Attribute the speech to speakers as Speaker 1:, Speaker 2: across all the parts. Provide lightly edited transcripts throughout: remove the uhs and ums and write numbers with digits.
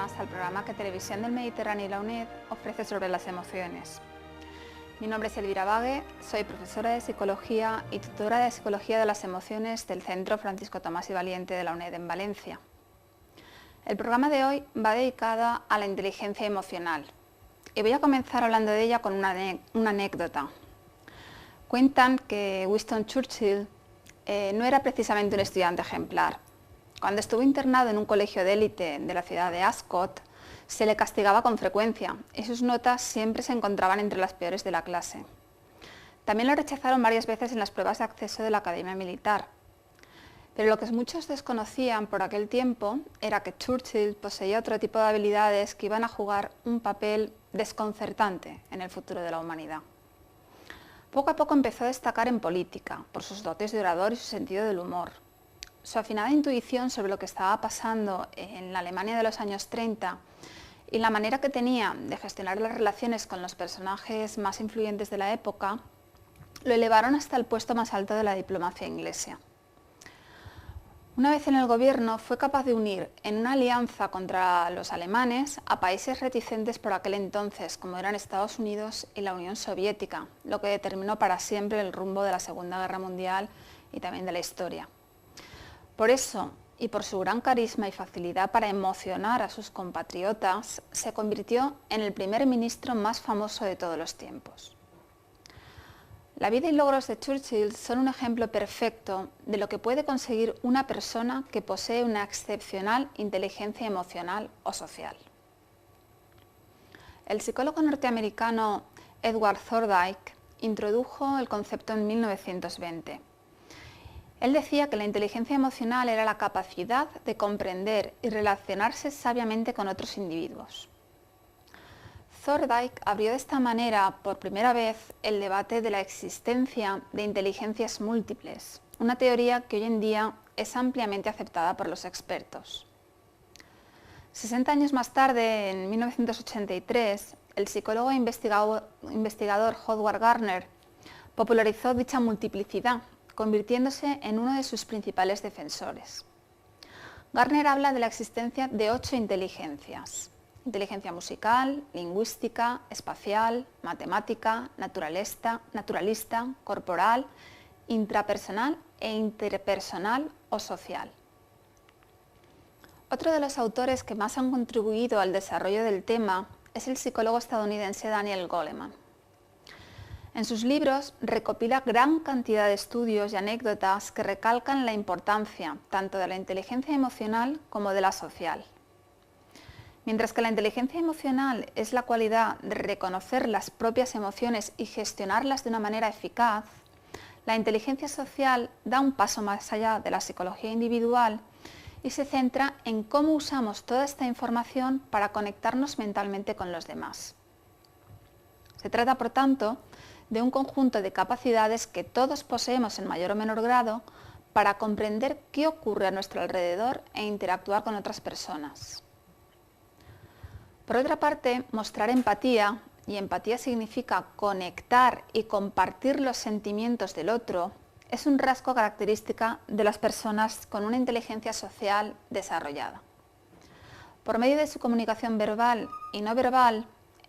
Speaker 1: más al programa que Televisión del Mediterráneo y la UNED ofrece sobre las emociones. Mi nombre es Elvira Bague, soy profesora de Psicología y tutora de Psicología de las Emociones del Centro Francisco Tomás y Valiente de la UNED en Valencia. El programa de hoy va dedicado a la inteligencia emocional y voy a comenzar hablando de ella con una anécdota. Cuentan que Winston Churchill no era precisamente un estudiante ejemplar. Cuando estuvo internado en un colegio de élite de la ciudad de Ascot, se le castigaba con frecuencia y sus notas siempre se encontraban entre las peores de la clase. También lo rechazaron varias veces en las pruebas de acceso de la Academia Militar. Pero lo que muchos desconocían por aquel tiempo era que Churchill poseía otro tipo de habilidades que iban a jugar un papel desconcertante en el futuro de la humanidad. Poco a poco empezó a destacar en política, por sus dotes de orador y su sentido del humor. Su afinada intuición sobre lo que estaba pasando en la Alemania de los años 30 y la manera que tenía de gestionar las relaciones con los personajes más influyentes de la época lo elevaron hasta el puesto más alto de la diplomacia inglesa. Una vez en el gobierno fue capaz de unir en una alianza contra los alemanes a países reticentes por aquel entonces, como eran Estados Unidos y la Unión Soviética, lo que determinó para siempre el rumbo de la Segunda Guerra Mundial y también de la historia. Por eso, y por su gran carisma y facilidad para emocionar a sus compatriotas, se convirtió en el primer ministro más famoso de todos los tiempos. La vida y logros de Churchill son un ejemplo perfecto de lo que puede conseguir una persona que posee una excepcional inteligencia emocional o social. El psicólogo norteamericano Edward Thorndike introdujo el concepto en 1920. Él decía que la inteligencia emocional era la capacidad de comprender y relacionarse sabiamente con otros individuos. Thorndike abrió de esta manera por primera vez el debate de la existencia de inteligencias múltiples, una teoría que hoy en día es ampliamente aceptada por los expertos. 60 años más tarde, en 1983, el psicólogo e investigador Howard Gardner popularizó dicha multiplicidad, convirtiéndose en uno de sus principales defensores. Gardner habla de la existencia de 8 inteligencias: inteligencia musical, lingüística, espacial, matemática, naturalista, corporal, intrapersonal e interpersonal o social. Otro de los autores que más han contribuido al desarrollo del tema es el psicólogo estadounidense Daniel Goleman. En sus libros recopila gran cantidad de estudios y anécdotas que recalcan la importancia tanto de la inteligencia emocional como de la social. Mientras que la inteligencia emocional es la cualidad de reconocer las propias emociones y gestionarlas de una manera eficaz, la inteligencia social da un paso más allá de la psicología individual y se centra en cómo usamos toda esta información para conectarnos mentalmente con los demás. Se trata, por tanto, de un conjunto de capacidades que todos poseemos en mayor o menor grado para comprender qué ocurre a nuestro alrededor e interactuar con otras personas. Por otra parte, mostrar empatía, y empatía significa conectar y compartir los sentimientos del otro, es un rasgo característica de las personas con una inteligencia social desarrollada. Por medio de su comunicación verbal y no verbal,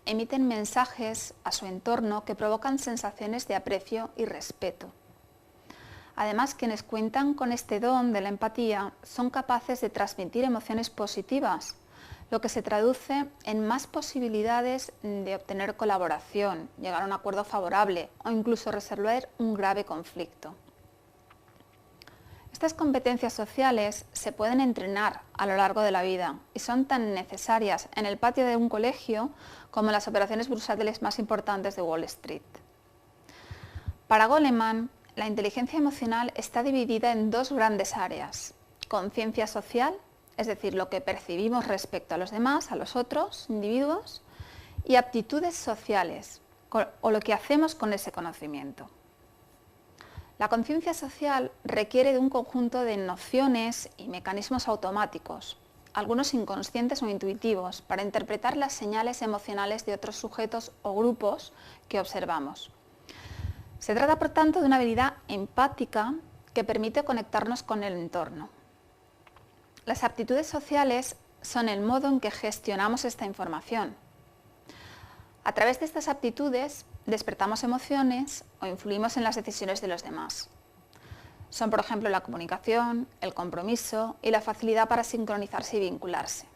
Speaker 1: emiten mensajes a su entorno que provocan sensaciones de aprecio y respeto. Además, quienes cuentan con este don de la empatía son capaces de transmitir emociones positivas, lo que se traduce en más posibilidades de obtener colaboración, llegar a un acuerdo favorable o incluso resolver un grave conflicto. Estas competencias sociales se pueden entrenar a lo largo de la vida y son tan necesarias en el patio de un colegio como en las operaciones bursátiles más importantes de Wall Street. Para Goleman, la inteligencia emocional está dividida en 2 grandes áreas: conciencia social, es decir, lo que percibimos respecto a los demás, a los otros individuos, y aptitudes sociales, o lo que hacemos con ese conocimiento. La conciencia social requiere de un conjunto de nociones y mecanismos automáticos, algunos inconscientes o intuitivos, para interpretar las señales emocionales de otros sujetos o grupos que observamos. Se trata, por tanto, de una habilidad empática que permite conectarnos con el entorno. Las aptitudes sociales son el modo en que gestionamos esta información. A través de estas aptitudes despertamos emociones o influimos en las decisiones de los demás. Son, por ejemplo, la comunicación, el compromiso y la facilidad para sincronizarse y vincularse.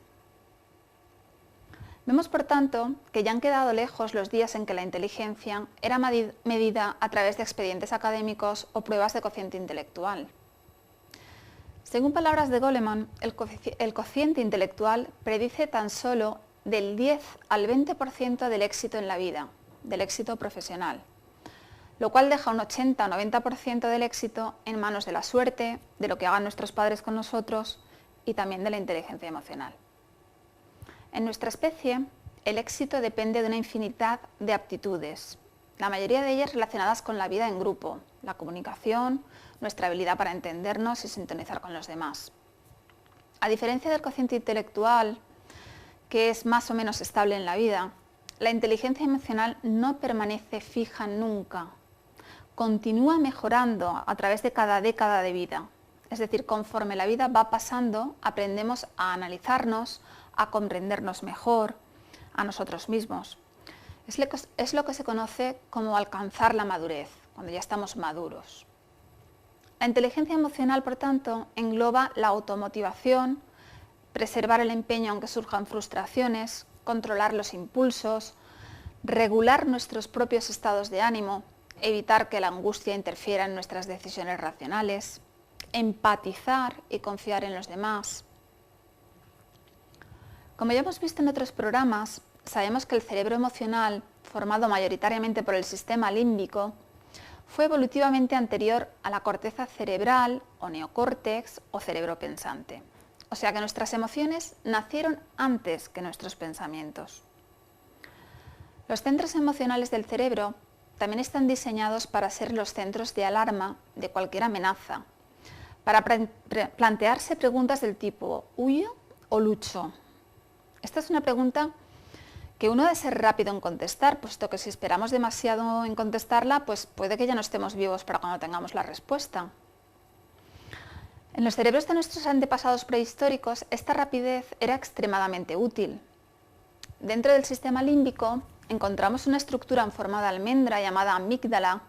Speaker 1: Vemos, por tanto, que ya han quedado lejos los días en que la inteligencia era medida a través de expedientes académicos o pruebas de cociente intelectual. Según palabras de Goleman, el cociente intelectual predice tan solo del 10 al 20% del éxito en la vida, del éxito profesional, lo cual deja un 80 o 90% del éxito en manos de la suerte, de lo que hagan nuestros padres con nosotros y también de la inteligencia emocional. En nuestra especie, el éxito depende de una infinidad de aptitudes, la mayoría de ellas relacionadas con la vida en grupo, la comunicación, nuestra habilidad para entendernos y sintonizar con los demás. A diferencia del cociente intelectual, que es más o menos estable en la vida, la inteligencia emocional no permanece fija nunca. Continúa mejorando a través de cada década de vida. Es decir, conforme la vida va pasando, aprendemos a analizarnos, a comprendernos mejor, a nosotros mismos. Es lo que se conoce como alcanzar la madurez, cuando ya estamos maduros. La inteligencia emocional, por tanto, engloba la automotivación, preservar el empeño aunque surjan frustraciones, controlar los impulsos, regular nuestros propios estados de ánimo, evitar que la angustia interfiera en nuestras decisiones racionales, empatizar y confiar en los demás. Como ya hemos visto en otros programas, sabemos que el cerebro emocional, formado mayoritariamente por el sistema límbico, fue evolutivamente anterior a la corteza cerebral o neocórtex o cerebro pensante. O sea que nuestras emociones nacieron antes que nuestros pensamientos. Los centros emocionales del cerebro también están diseñados para ser los centros de alarma de cualquier amenaza, para plantearse preguntas del tipo ¿huyo o lucho? Esta es una pregunta que uno debe ser rápido en contestar, puesto que si esperamos demasiado en contestarla, pues puede que ya no estemos vivos para cuando tengamos la respuesta. En los cerebros de nuestros antepasados prehistóricos, esta rapidez era extremadamente útil. Dentro del sistema límbico encontramos una estructura en forma de almendra llamada amígdala,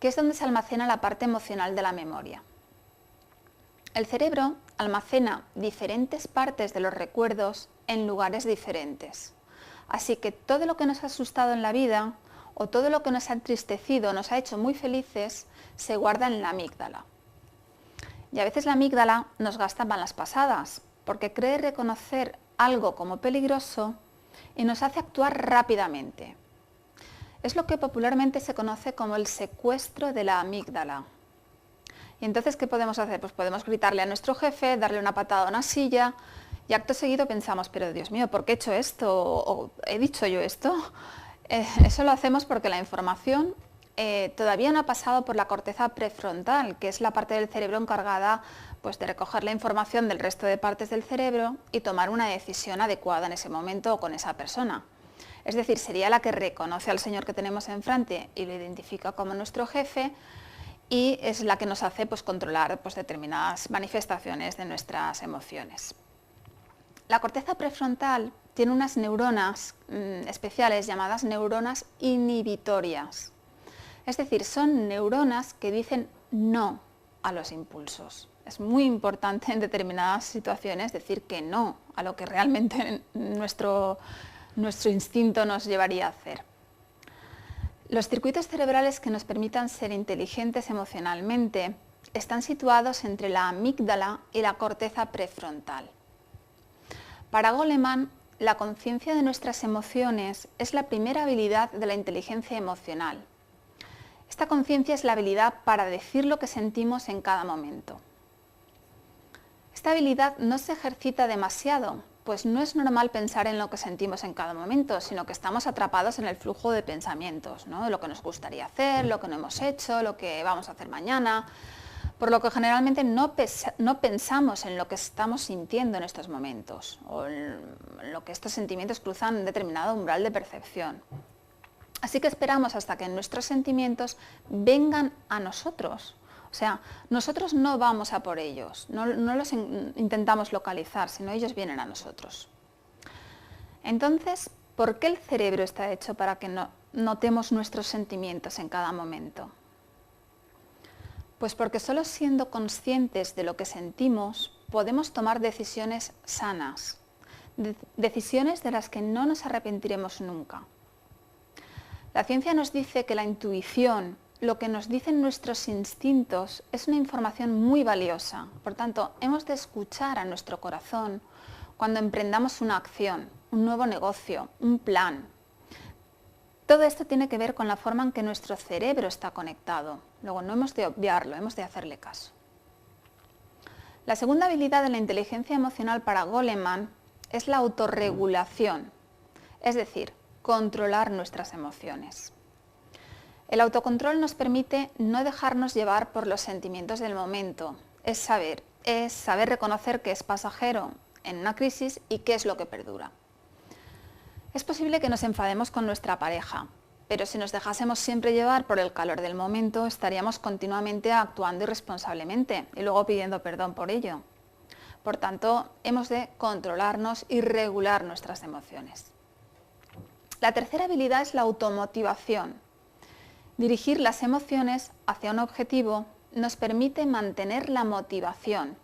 Speaker 1: que es donde se almacena la parte emocional de la memoria. El cerebro almacena diferentes partes de los recuerdos en lugares diferentes. Así que todo lo que nos ha asustado en la vida o todo lo que nos ha entristecido, nos ha hecho muy felices, se guarda en la amígdala. Y a veces la amígdala nos gasta malas pasadas, porque cree reconocer algo como peligroso y nos hace actuar rápidamente. Es lo que popularmente se conoce como el secuestro de la amígdala. Y entonces, ¿qué podemos hacer? Pues podemos gritarle a nuestro jefe, darle una patada a una silla y acto seguido pensamos, pero Dios mío, ¿por qué he hecho esto? ¿O he dicho yo esto? Eso lo hacemos porque la información todavía no ha pasado por la corteza prefrontal, que es la parte del cerebro encargada pues, de recoger la información del resto de partes del cerebro y tomar una decisión adecuada en ese momento o con esa persona. Es decir, sería la que reconoce al señor que tenemos enfrente y lo identifica como nuestro jefe, y es la que nos hace pues, controlar pues, determinadas manifestaciones de nuestras emociones. La corteza prefrontal tiene unas neuronas especiales llamadas neuronas inhibitorias. Es decir, son neuronas que dicen no a los impulsos. Es muy importante en determinadas situaciones decir que no a lo que realmente nuestro instinto nos llevaría a hacer. Los circuitos cerebrales que nos permitan ser inteligentes emocionalmente están situados entre la amígdala y la corteza prefrontal. Para Goleman, la conciencia de nuestras emociones es la primera habilidad de la inteligencia emocional. Esta conciencia es la habilidad para decir lo que sentimos en cada momento. Esta habilidad no se ejercita demasiado, pues no es normal pensar en lo que sentimos en cada momento, sino que estamos atrapados en el flujo de pensamientos, ¿no? De lo que nos gustaría hacer, lo que no hemos hecho, lo que vamos a hacer mañana, por lo que generalmente no pensamos en lo que estamos sintiendo en estos momentos, o en lo que estos sentimientos cruzan un determinado umbral de percepción. Así que esperamos hasta que nuestros sentimientos vengan a nosotros, o O sea, nosotros no vamos a por ellos, no los intentamos localizar, sino ellos vienen a nosotros. Entonces, ¿por qué el cerebro está hecho para que notemos nuestros sentimientos en cada momento? Pues porque solo siendo conscientes de lo que sentimos, podemos tomar decisiones sanas, decisiones de las que no nos arrepentiremos nunca. La ciencia nos dice que la intuición, lo que nos dicen nuestros instintos, es una información muy valiosa. Por tanto, hemos de escuchar a nuestro corazón cuando emprendamos una acción, un nuevo negocio, un plan. Todo esto tiene que ver con la forma en que nuestro cerebro está conectado. Luego, no hemos de obviarlo, hemos de hacerle caso. La segunda habilidad de la inteligencia emocional para Goleman es la autorregulación, es decir, controlar nuestras emociones. El autocontrol nos permite no dejarnos llevar por los sentimientos del momento, es saber reconocer qué es pasajero en una crisis y qué es lo que perdura. Es posible que nos enfademos con nuestra pareja, pero si nos dejásemos siempre llevar por el calor del momento, estaríamos continuamente actuando irresponsablemente y luego pidiendo perdón por ello. Por tanto, hemos de controlarnos y regular nuestras emociones. La tercera habilidad es la automotivación. Dirigir las emociones hacia un objetivo nos permite mantener la motivación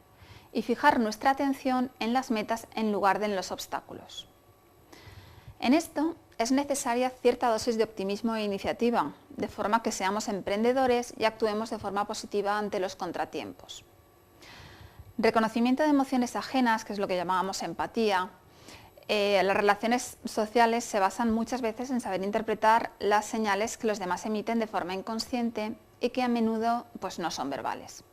Speaker 1: y fijar nuestra atención en las metas en lugar de en los obstáculos. En esto es necesaria cierta dosis de optimismo e iniciativa, de forma que seamos emprendedores y actuemos de forma positiva ante los contratiempos. Reconocimiento de emociones ajenas, que es lo que llamábamos empatía. Las relaciones sociales se basan muchas veces en saber interpretar las señales que los demás emiten de forma inconsciente y que a menudo pues, no son verbales.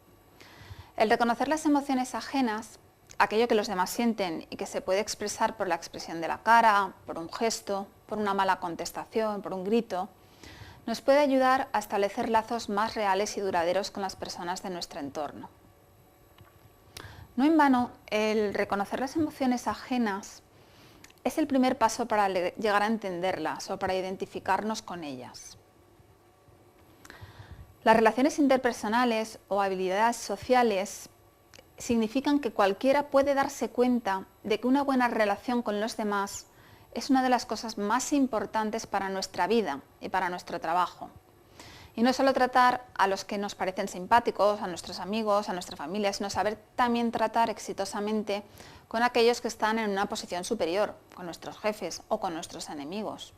Speaker 1: El reconocer las emociones ajenas, aquello que los demás sienten y que se puede expresar por la expresión de la cara, por un gesto, por una mala contestación, por un grito, nos puede ayudar a establecer lazos más reales y duraderos con las personas de nuestro entorno. No en vano, el reconocer las emociones ajenas es el primer paso para llegar a entenderlas o para identificarnos con ellas. Las relaciones interpersonales o habilidades sociales significan que cualquiera puede darse cuenta de que una buena relación con los demás es una de las cosas más importantes para nuestra vida y para nuestro trabajo. Y no solo tratar a los que nos parecen simpáticos, a nuestros amigos, a nuestra familia, sino saber también tratar exitosamente con aquellos que están en una posición superior, con nuestros jefes o con nuestros enemigos.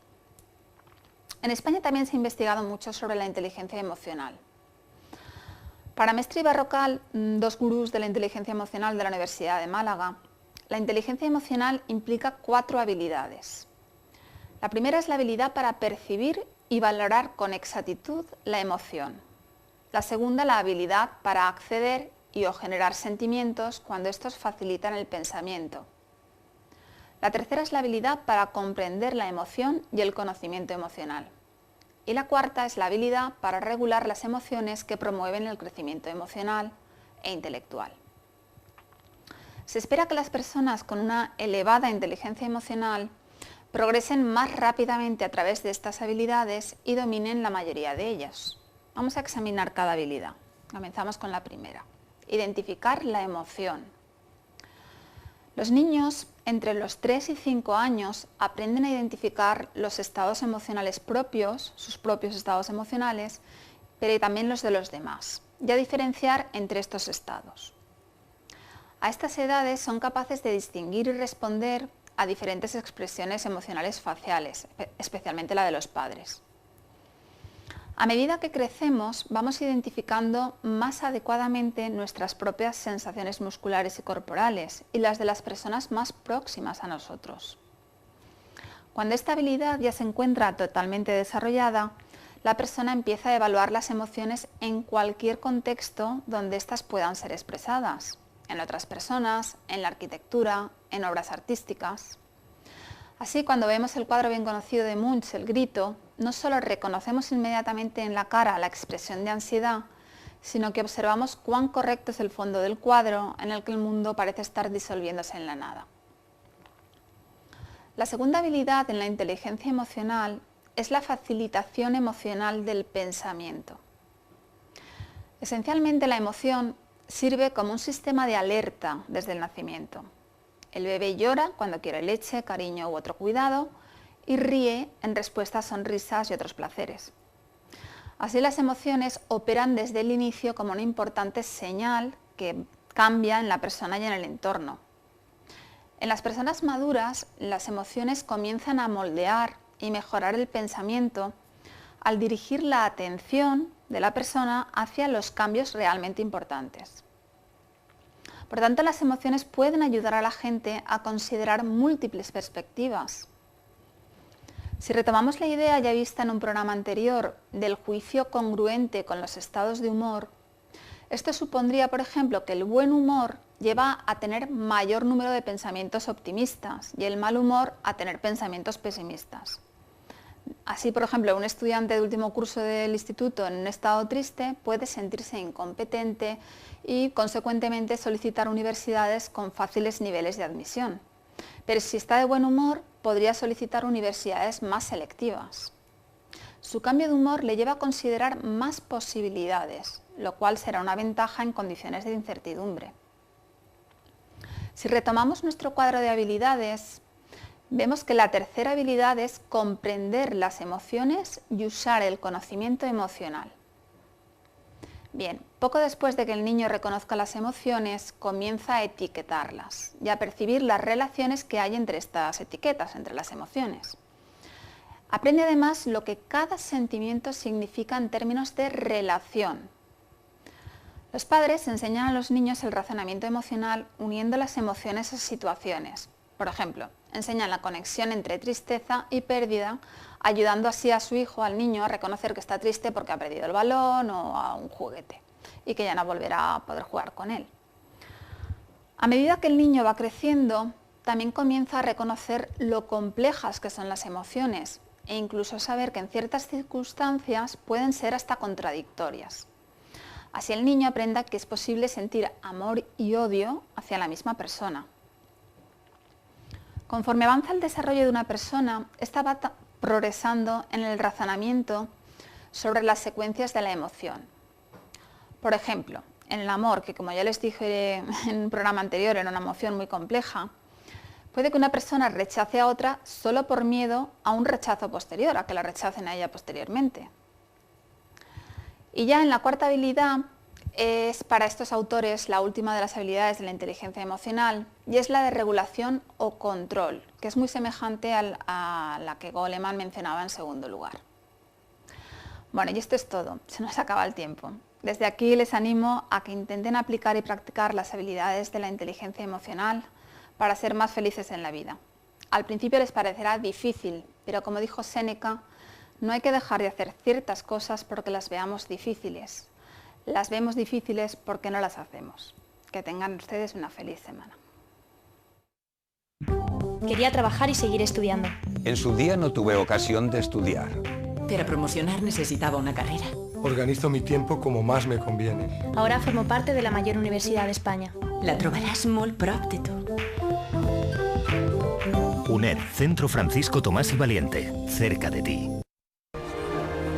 Speaker 1: En España también se ha investigado mucho sobre la inteligencia emocional. Para Mestre y Barrocal, dos gurús de la inteligencia emocional de la Universidad de Málaga, la inteligencia emocional implica 4 habilidades. La primera es la habilidad para percibir y valorar con exactitud la emoción. La segunda, la habilidad para acceder y o generar sentimientos cuando estos facilitan el pensamiento. La tercera es la habilidad para comprender la emoción y el conocimiento emocional. Y la cuarta es la habilidad para regular las emociones que promueven el crecimiento emocional e intelectual. Se espera que las personas con una elevada inteligencia emocional progresen más rápidamente a través de estas habilidades y dominen la mayoría de ellas. Vamos a examinar cada habilidad. Comenzamos con la primera. Identificar la emoción. Los niños entre los 3 y 5 años aprenden a identificar los estados emocionales propios, sus propios estados emocionales, pero también los de los demás, y a diferenciar entre estos estados. A estas edades son capaces de distinguir y responder a diferentes expresiones emocionales faciales, especialmente la de los padres. A medida que crecemos, vamos identificando más adecuadamente nuestras propias sensaciones musculares y corporales y las de las personas más próximas a nosotros. Cuando esta habilidad ya se encuentra totalmente desarrollada, la persona empieza a evaluar las emociones en cualquier contexto donde éstas puedan ser expresadas, en otras personas, en la arquitectura, en obras artísticas. Así, cuando vemos el cuadro bien conocido de Munch, El grito, no solo reconocemos inmediatamente en la cara la expresión de ansiedad, sino que observamos cuán correcto es el fondo del cuadro en el que el mundo parece estar disolviéndose en la nada. La segunda habilidad en la inteligencia emocional es la facilitación emocional del pensamiento. Esencialmente, la emoción sirve como un sistema de alerta desde el nacimiento. El bebé llora cuando quiere leche, cariño u otro cuidado y ríe en respuesta a sonrisas y otros placeres. Así, las emociones operan desde el inicio como una importante señal que cambia en la persona y en el entorno. En las personas maduras, las emociones comienzan a moldear y mejorar el pensamiento al dirigir la atención de la persona hacia los cambios realmente importantes. Por tanto, las emociones pueden ayudar a la gente a considerar múltiples perspectivas. Si retomamos la idea ya vista en un programa anterior del juicio congruente con los estados de humor, esto supondría, por ejemplo, que el buen humor lleva a tener mayor número de pensamientos optimistas y el mal humor a tener pensamientos pesimistas. Así, por ejemplo, un estudiante de último curso del instituto en un estado triste puede sentirse incompetente y, consecuentemente, solicitar universidades con fáciles niveles de admisión. Pero si está de buen humor, podría solicitar universidades más selectivas. Su cambio de humor le lleva a considerar más posibilidades, lo cual será una ventaja en condiciones de incertidumbre. Si retomamos nuestro cuadro de habilidades, vemos que la tercera habilidad es comprender las emociones y usar el conocimiento emocional. Bien, poco después de que el niño reconozca las emociones, comienza a etiquetarlas y a percibir las relaciones que hay entre estas etiquetas, entre las emociones. Aprende además lo que cada sentimiento significa en términos de relación. Los padres enseñan a los niños el razonamiento emocional uniendo las emociones a situaciones. Por ejemplo, enseñan la conexión entre tristeza y pérdida, ayudando así a su hijo, al niño, a reconocer que está triste porque ha perdido el balón o a un juguete y que ya no volverá a poder jugar con él. A medida que el niño va creciendo, también comienza a reconocer lo complejas que son las emociones e incluso saber que en ciertas circunstancias pueden ser hasta contradictorias. Así el niño aprende que es posible sentir amor y odio hacia la misma persona. Conforme avanza el desarrollo de una persona, esta va progresando en el razonamiento sobre las secuencias de la emoción. Por ejemplo, en el amor, que como ya les dije en un programa anterior, era una emoción muy compleja, puede que una persona rechace a otra solo por miedo a un rechazo posterior, a que la rechacen a ella posteriormente. Y ya en la cuarta habilidad es para estos autores la última de las habilidades de la inteligencia emocional y es la de regulación o control, que es muy semejante a la que Goleman mencionaba en segundo lugar. Bueno, y esto es todo, se nos acaba el tiempo. Desde aquí les animo a que intenten aplicar y practicar las habilidades de la inteligencia emocional para ser más felices en la vida. Al principio les parecerá difícil, pero como dijo Séneca, no hay que dejar de hacer ciertas cosas porque las veamos difíciles. Las vemos difíciles porque no las hacemos. Que tengan ustedes una feliz semana.
Speaker 2: Quería trabajar y seguir estudiando.
Speaker 3: En su día no tuve ocasión de estudiar.
Speaker 4: Para promocionar necesitaba una carrera.
Speaker 5: Organizo mi tiempo como más me conviene.
Speaker 2: Ahora formo parte de la mayor universidad de España.
Speaker 4: La trobaràs molt prop de tu.
Speaker 6: UNED, Centro Francisco Tomás y Valiente, cerca de ti.